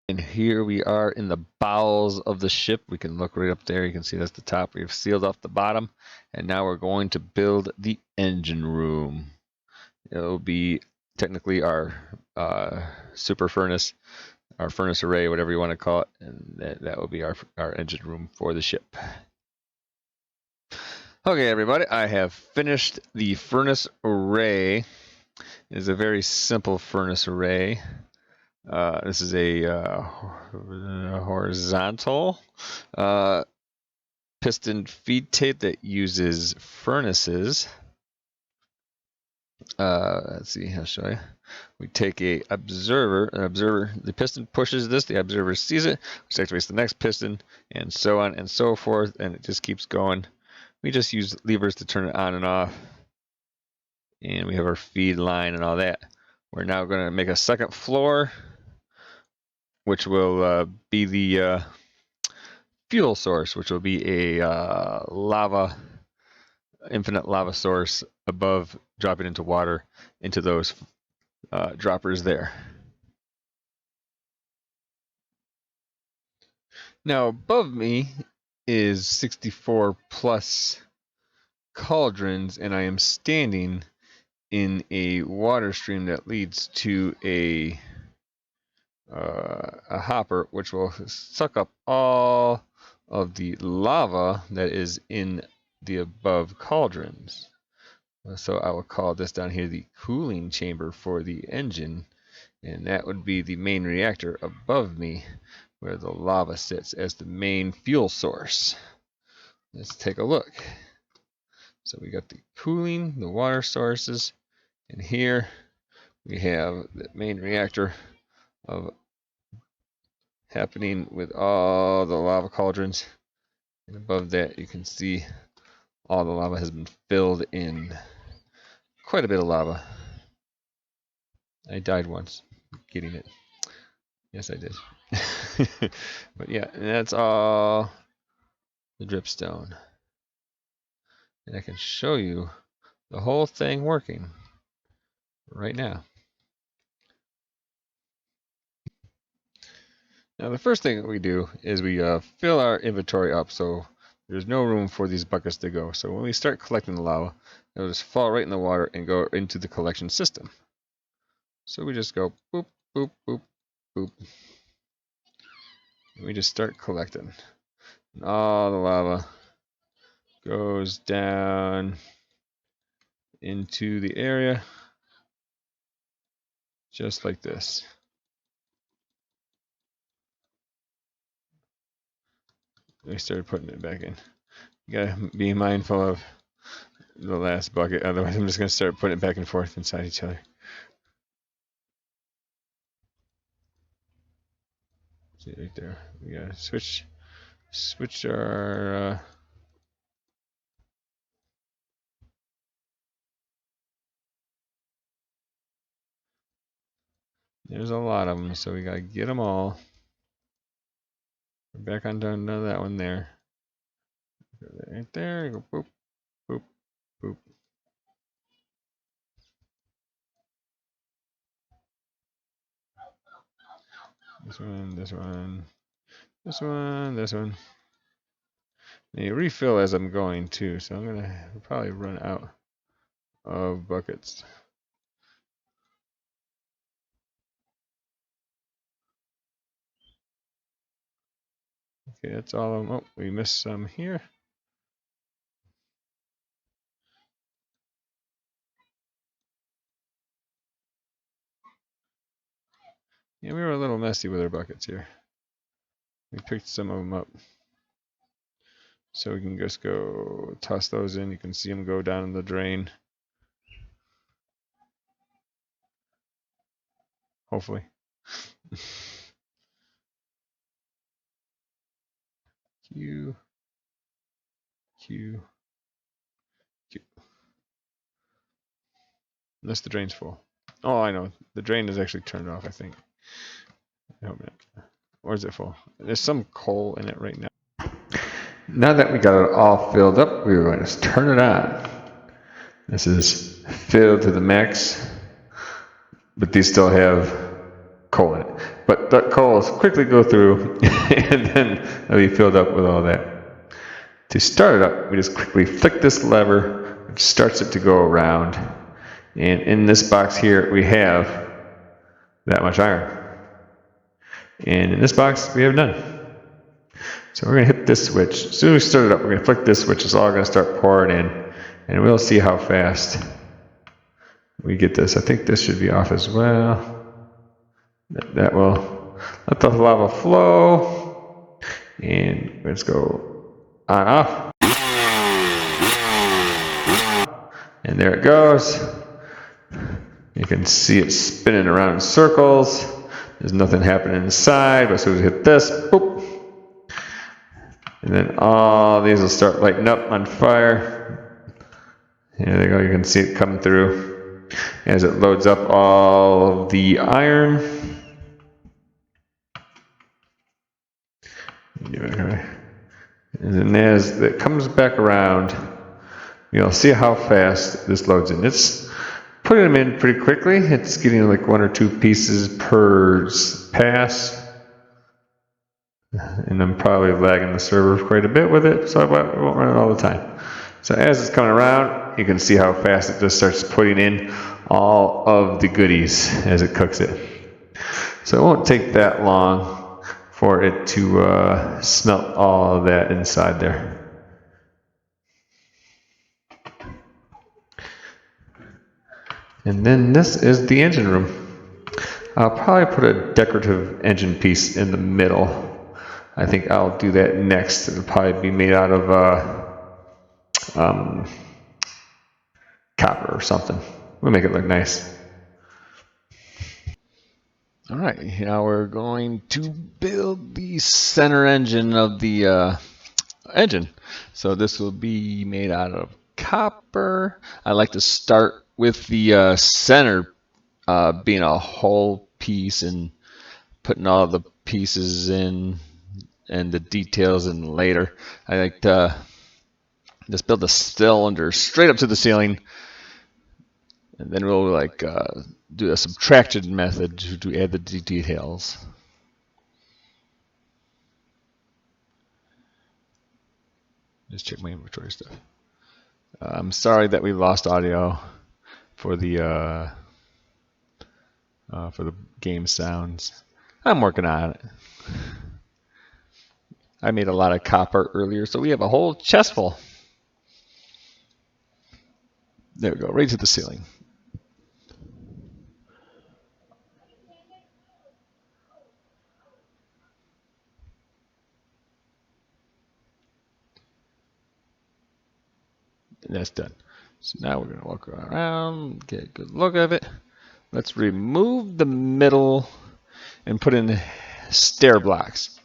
And here we are in the bowels of the ship. We can look right up there. You can see that's the top. We've sealed off the bottom. And now we're going to build the engine room. It'll be technically our super furnace, our furnace array, whatever you want to call it. And that will be our engine room for the ship. Okay, everybody, I have finished the furnace array. It is a very simple furnace array. This is a horizontal piston feed tape that uses furnaces. Let's see, I'll show you. We take an observer, the piston pushes this, the observer sees it, which activates the next piston, and so on and so forth, and it just keeps going. We just use levers to turn it on and off, and we have our feed line and all that. We're now going to make a second floor, which will be the fuel source, which will be a infinite lava source above, dropping into water into those droppers there. Now above me is 64 plus cauldrons, and I am standing in a water stream that leads to a hopper, which will suck up all of the lava that is in the above cauldrons. So I will call this down here the cooling chamber for the engine, and that would be the main reactor above me, where the lava sits as the main fuel source. Let's take a look. So we got the cooling, the water sources, and here we have the main reactor of happening with all the lava cauldrons, and above that you can see all the lava has been filled in. Quite a bit of lava. I died once getting it. Yes, I did. But yeah, and that's all the dripstone. And I can show you the whole thing working right now. Now the first thing that we do is we fill our inventory up so there's no room for these buckets to go. So when we start collecting the lava, it'll just fall right in the water and go into the collection system. So we just go boop, boop, boop, boop. And we just start collecting. And all the lava goes down into the area just like this. We started putting it back in. You gotta be mindful of the last bucket, otherwise I'm just gonna start putting it back and forth inside each other. See right there. We gotta switch our there's a lot of them, so we gotta get them all. We're back on down to that one there. Right there, go boop, boop, boop. This one, this one, this one, this one. And you refill as I'm going too, so I'm gonna probably run out of buckets. Okay, that's all of them. Oh, we missed some here. Yeah, we were a little messy with our buckets here. We picked some of them up. So we can just go toss those in. You can see them go down in the drain. Hopefully. Q, Q, Q. Unless the drain's full. Oh, I know. The drain is actually turned off, I think. I hope not. Or is it full? There's some coal in it right now. Now that we got it all filled up, we're going to turn it on. This is filled to the max, but these still have coal in it. but duct coals quickly go through and then it'll be filled up with all that. To start it up, we just quickly flick this lever, which starts it to go around. And in this box here, we have that much iron. And in this box, we have none. So we're going to hit this switch. As soon as we start it up, we're going to flick this switch. It's all going to start pouring in. And we'll see how fast we get this. I think this should be off as well. That will let the lava flow. And let's go on off. And there it goes. You can see it spinning around in circles. There's nothing happening inside, but as soon as we hit this, boop. And then all these will start lighting up on fire. There they go, you can see it coming through as it loads up all of the iron. And then as it comes back around, you'll see how fast this loads in. It's putting them in pretty quickly. It's getting like 1 or 2 pieces per pass. And I'm probably lagging the server quite a bit with it, so I won't run it all the time. So as it's coming around, you can see how fast it just starts putting in all of the goodies as it cooks it. So it won't take that long for it to smelt all of that inside there. And then this is the engine room. I'll probably put a decorative engine piece in the middle. I think I'll do that next. It'll probably be made out of copper or something. We'll make it look nice. All right, now we're going to build the center engine of the engine. So this will be made out of copper. I like to start with the center being a whole piece and putting all the pieces in and the details in later. I like to just build the cylinder straight up to the ceiling, and then we'll like do a subtraction method to add the details. Just check my inventory stuff. I'm sorry that we lost audio for the game sounds. I'm working on it. I made a lot of copper earlier, so we have a whole chest full. There we go, right to the ceiling. And that's done. So now we're going to walk around, get a good look of it. Let's remove the middle and put in stair blocks.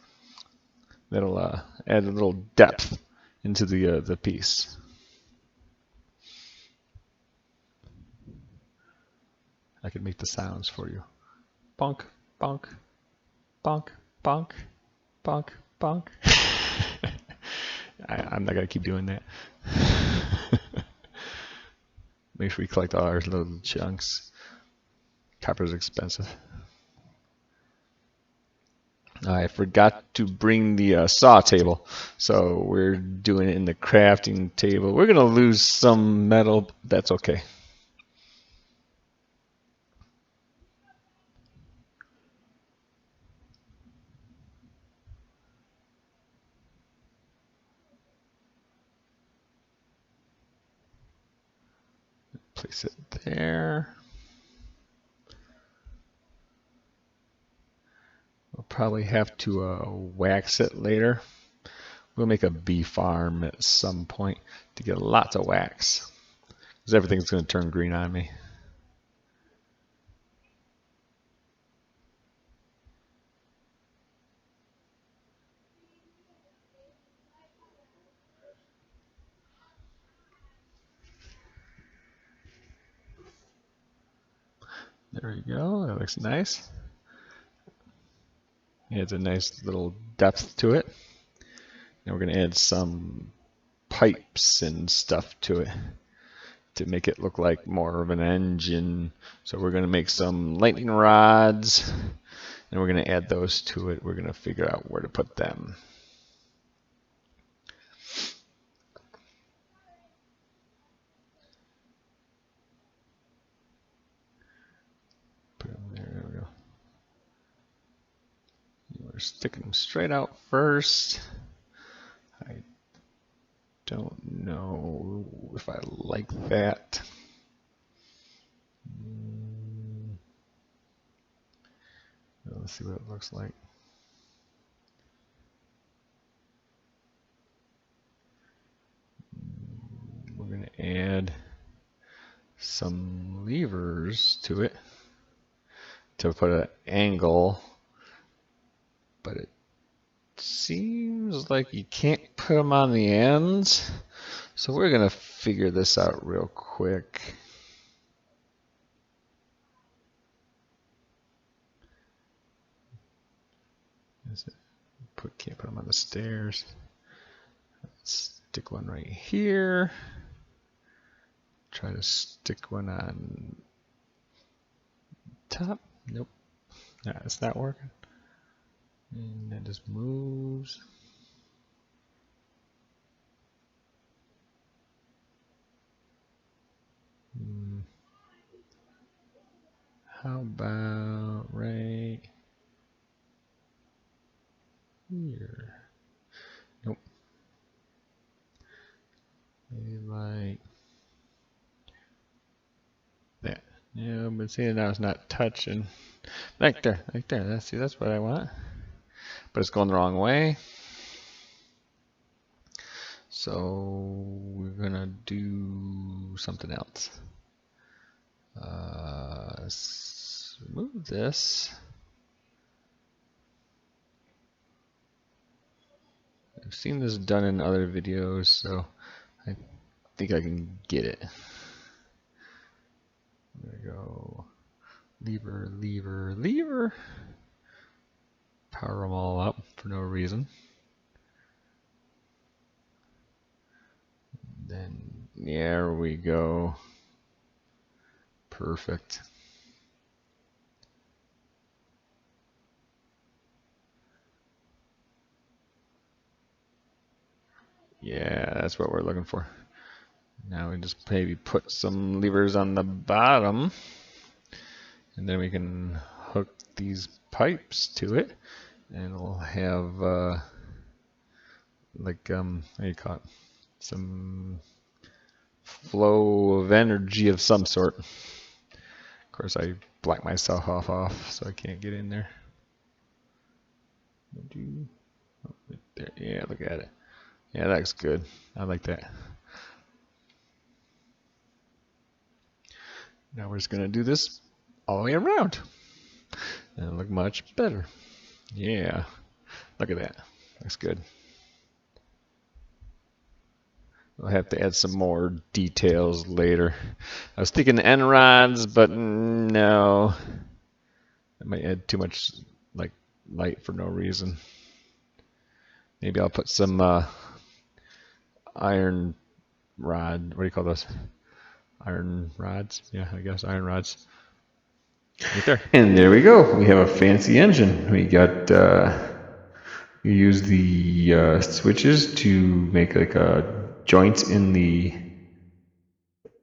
That'll add a little depth into the piece. I can make the sounds for you. Bonk, bonk, bonk, bonk, bonk, bonk. I'm not going to keep doing that. Make sure we collect all our little chunks. Copper's expensive. I forgot to bring the saw table, so we're doing it in the crafting table. We're going to lose some metal, but that's okay. Place it there. We'll probably have to wax it later. We'll make a bee farm at some point to get lots of wax, because everything's going to turn green on me. There we go. That looks nice. It adds a nice little depth to it. Now we're going to add some pipes and stuff to it to make it look like more of an engine. So we're going to make some lightning rods, and we're going to add those to it. We're going to figure out where to put them. Put them there. There we go. We're sticking them straight out first. I don't know if I like that. Let's see what it looks like. We're going to add some levers to it to put an angle, but it seems like you can't put them on the ends, so we're going to figure this out real quick. Can't put them on the stairs. Let's stick one right here. Try to stick one on top. Nope. No, it's not working. And that just moves. How about right here? Nope. Maybe like that. Yeah, but see, now it's not touching. Right there, right there. See, that's what I want. But it's going the wrong way. So we're gonna do something else. Let's move this. I've seen this done in other videos, so I think I can get it. There we go. Lever, lever, lever. Power them all up for no reason. Then, there we go. Perfect. Yeah, that's what we're looking for. Now we just maybe put some levers on the bottom, and then we can hook these pipes to it, and we'll have like how do you call it? Some flow of energy of some sort. Of course, I black myself off, so I can't get in there. Yeah, look at it. Yeah, that looks good. I like that. Now we're just going to do this all the way around. And it'll look much better. Yeah. Look at that. Looks good. We'll have to add some more details later. I was thinking end rods, but no. I might add too much like light for no reason. Maybe I'll put some iron rod. What do you call those? Iron rods? Yeah, I guess iron rods. Right there. And there we go. We have a fancy engine. We got you use the switches to make like joints in the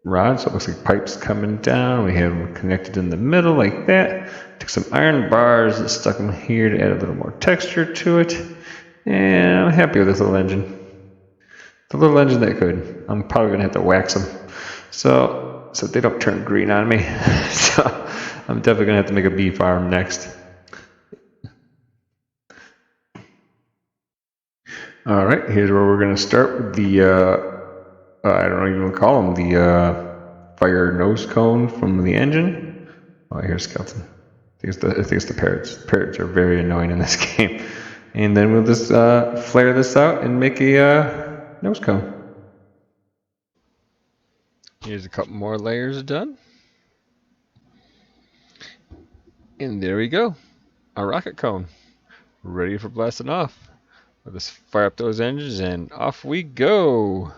rod, so it looks like pipes coming down. We have them connected in the middle like that. Took some iron bars and stuck them here to add a little more texture to it. And I'm happy with this little engine. The little engine that could. I'm probably gonna have to wax them so they don't turn green on me. So I'm definitely gonna have to make a bee farm next. All right, here's where we're gonna start with the I don't even call them the fire nose cone from the engine. Oh, here's Skeleton. I think it's the parrots. Parrots are very annoying in this game. And then we'll just flare this out and make a nose cone. Here's a couple more layers done. And there we go. A rocket cone. Ready for blasting off. We'll just fire up those engines and off we go.